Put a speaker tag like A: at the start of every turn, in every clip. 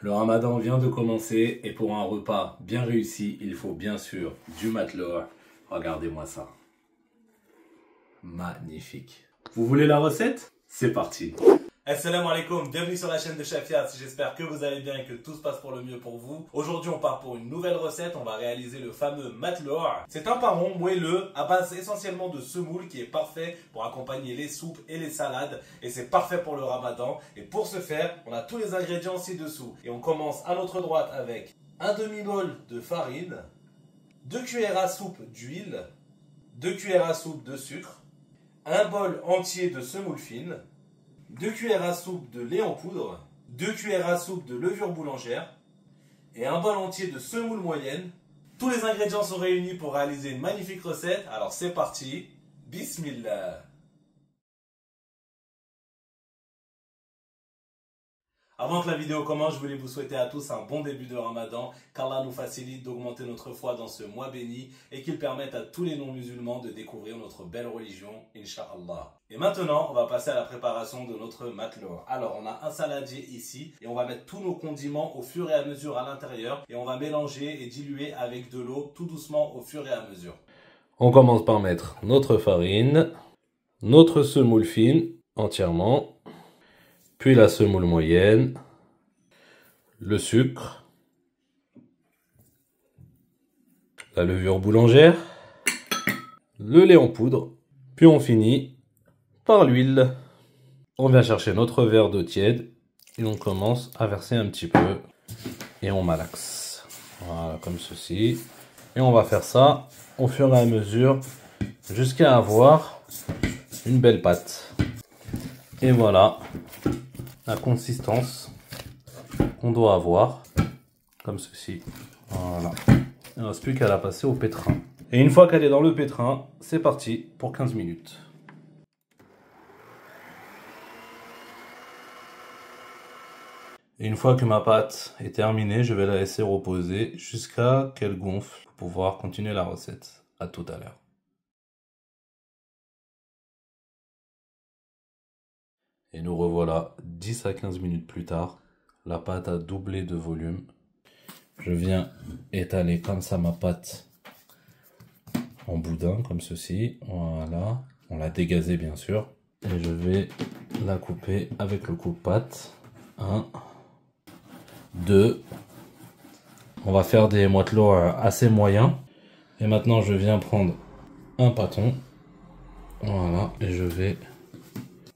A: Le ramadan vient de commencer et pour un repas bien réussi, il faut bien sûr du matlour. Regardez-moi ça. Magnifique. Vous voulez la recette? C'est parti. Assalamu alaikum, bienvenue sur la chaîne de Shafiat. J'espère que vous allez bien et que tout se passe pour le mieux pour vous. Aujourd'hui, on part pour une nouvelle recette. On va réaliser le fameux matlour. C'est un pain rond moelleux à base essentiellement de semoule qui est parfait pour accompagner les soupes et les salades. Et c'est parfait pour le ramadan. Et pour ce faire, on a tous les ingrédients ci-dessous. Et on commence à notre droite avec un demi-bol de farine, 2 cuillères à soupe d'huile, 2 cuillères à soupe de sucre, un bol entier de semoule fine, 2 cuillères à soupe de lait en poudre, 2 cuillères à soupe de levure boulangère et un bol entier de semoule moyenne. Tous les ingrédients sont réunis pour réaliser une magnifique recette. Alors c'est parti, bismillah. Avant que la vidéo commence, je voulais vous souhaiter à tous un bon début de Ramadan, qu'Allah nous facilite d'augmenter notre foi dans ce mois béni et qu'il permette à tous les non-musulmans de découvrir notre belle religion, Inch'Allah. Et maintenant, on va passer à la préparation de notre matlour. Alors, on a un saladier ici et on va mettre tous nos condiments au fur et à mesure à l'intérieur et on va mélanger et diluer avec de l'eau tout doucement au fur et à mesure. On commence par mettre notre farine, notre semoule fine entièrement, puis la semoule moyenne, le sucre, la levure boulangère, le lait en poudre, puis on finit par l'huile. On vient chercher notre verre d'eau tiède et on commence à verser un petit peu et on malaxe. Voilà, comme ceci. Et on va faire ça au fur et à mesure jusqu'à avoir une belle pâte. Et voilà la consistance qu'on doit avoir, comme ceci. Voilà. Il ne reste plus qu'à la passer au pétrin. Et une fois qu'elle est dans le pétrin, c'est parti pour 15 minutes. Et une fois que ma pâte est terminée, je vais la laisser reposer jusqu'à qu'elle gonfle pour pouvoir continuer la recette. À tout à l'heure. Et nous revoilà 10 à 15 minutes plus tard. La pâte a doublé de volume. Je viens étaler comme ça ma pâte en boudin, comme ceci. Voilà. On l'a dégazée bien sûr. Et je vais la couper avec le coupe-pâte. 1, 2. On va faire des moitelots assez moyens. Et maintenant je viens prendre un pâton. Voilà. Et je vais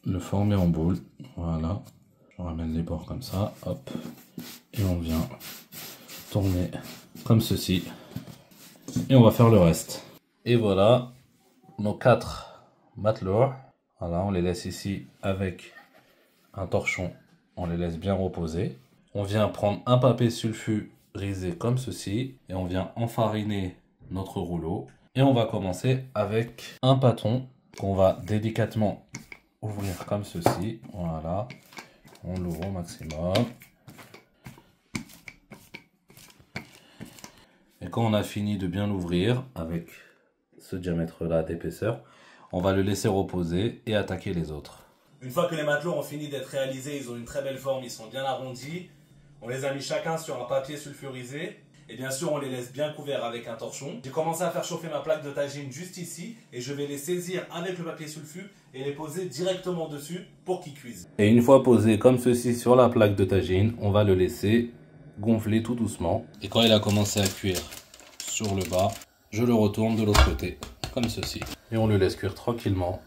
A: le former en boule. Voilà. Je ramène les bords comme ça. Hop. Et on vient tourner comme ceci. Et on va faire le reste. Et voilà nos 4 matlours. Voilà, on les laisse ici avec un torchon. On les laisse bien reposer. On vient prendre un papier sulfurisé comme ceci. Et on vient enfariner notre rouleau. Et on va commencer avec un pâton qu'on va délicatement ouvrir comme ceci. Voilà. On l'ouvre au maximum. Et quand on a fini de bien l'ouvrir avec ce diamètre-là d'épaisseur, on va le laisser reposer et attaquer les autres. Une fois que les matelots ont fini d'être réalisés, ils ont une très belle forme, ils sont bien arrondis. On les a mis chacun sur un papier sulfurisé. Et bien sûr, on les laisse bien couverts avec un torchon. J'ai commencé à faire chauffer ma plaque de tagine juste ici. Et je vais les saisir avec le papier sulfu et les poser directement dessus pour qu'ils cuisent. Et une fois posé comme ceci sur la plaque de tagine, on va le laisser gonfler tout doucement. Et quand il a commencé à cuire sur le bas, je le retourne de l'autre côté, comme ceci. Et on le laisse cuire tranquillement.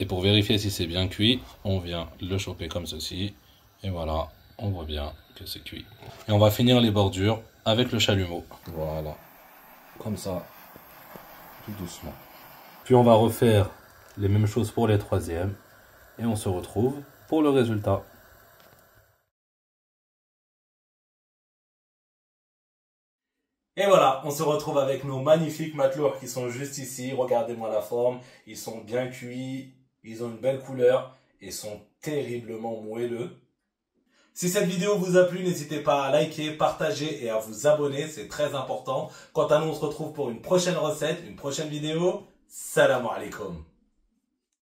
A: Et pour vérifier si c'est bien cuit, on vient le choper comme ceci. Et voilà, on voit bien que c'est cuit. Et on va finir les bordures avec le chalumeau. Voilà, comme ça, tout doucement. Puis on va refaire les mêmes choses pour les troisièmes. Et on se retrouve pour le résultat. Et voilà, on se retrouve avec nos magnifiques matelours qui sont juste ici. Regardez-moi la forme, ils sont bien cuits, ils ont une belle couleur et sont terriblement moelleux. Si cette vidéo vous a plu, n'hésitez pas à liker, partager et à vous abonner, c'est très important. Quant à nous, on se retrouve pour une prochaine recette, une prochaine vidéo. Salam alaikum.